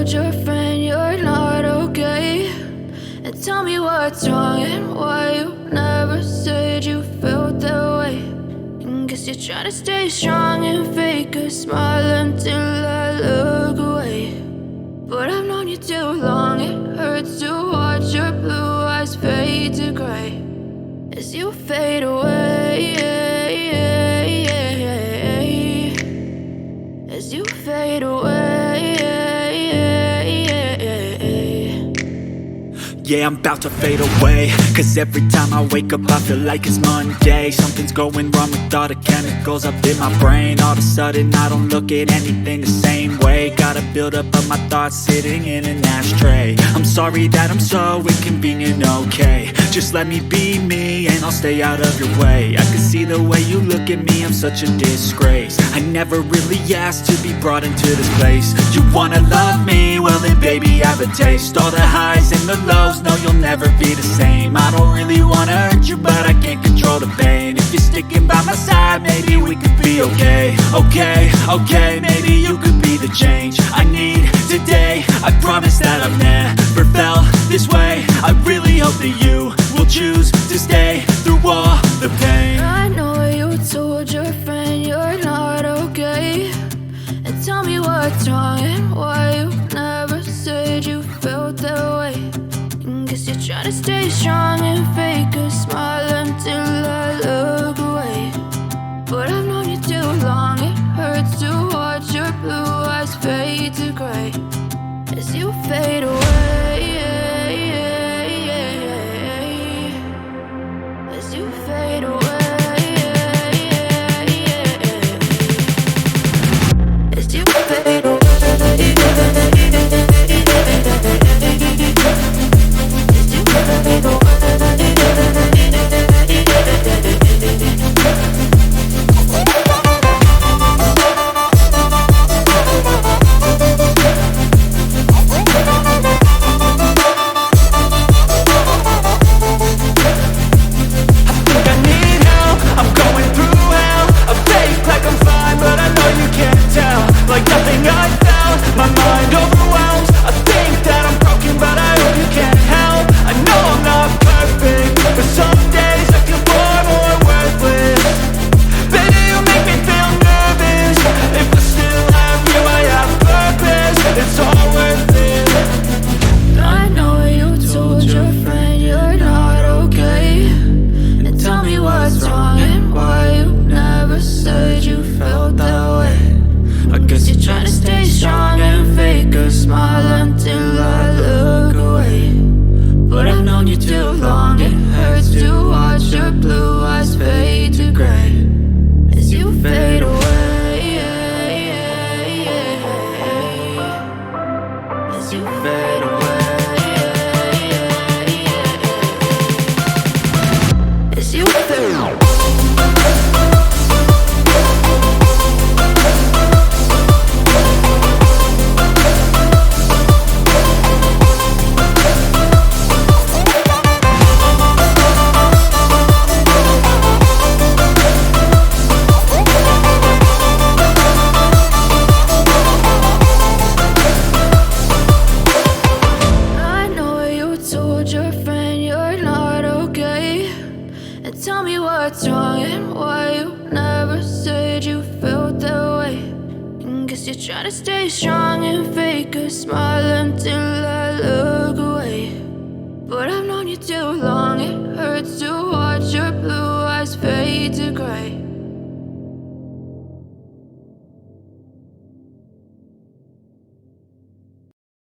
told your friend you're not okay? And tell me what's wrong and why you never said you felt that way. And guess you're trying to stay strong and fake a smile until I look away. But I've known you too long, it hurts to watch your blue eyes fade to gray as you fade away, as you fade away. Yeah, I'm about to fade away, cause every time I wake up I feel like it's Monday. Something's going wrong with all the chemicals up in my brain. All of a sudden I don't look at anything the same way. Got a buildup of my thoughts sitting in an ashtray. I'm sorry that I'm so inconvenient, okay? Just let me be me and I'll stay out of your way. I can see the way you look at me, I'm such a disgrace. I never really asked to be brought into this place. You wanna love me? Well then baby, have a taste. All the highs and the lows, no, you'll never be the same. I don't really wanna hurt you, but I can't control the pain. If you're sticking by my side, maybe we could be okay. Okay, maybe you could be the change I need today. I promise that I've never felt this way. I really hope that you will choose to stay through all the pain. I know you told your friend you're not okay. And tell me what's wrong and why you never said you felt that way. Guess you're trying to stay strong and fake a smile until I look away. But I've known you too long, it hurts to watch your blue eyes fade to gray as you fade away, as you fade away, as you fade away. Try to stay strong and fake a smile until I look away. But I've known you too long, it hurts to watch your blue eyes fade to gray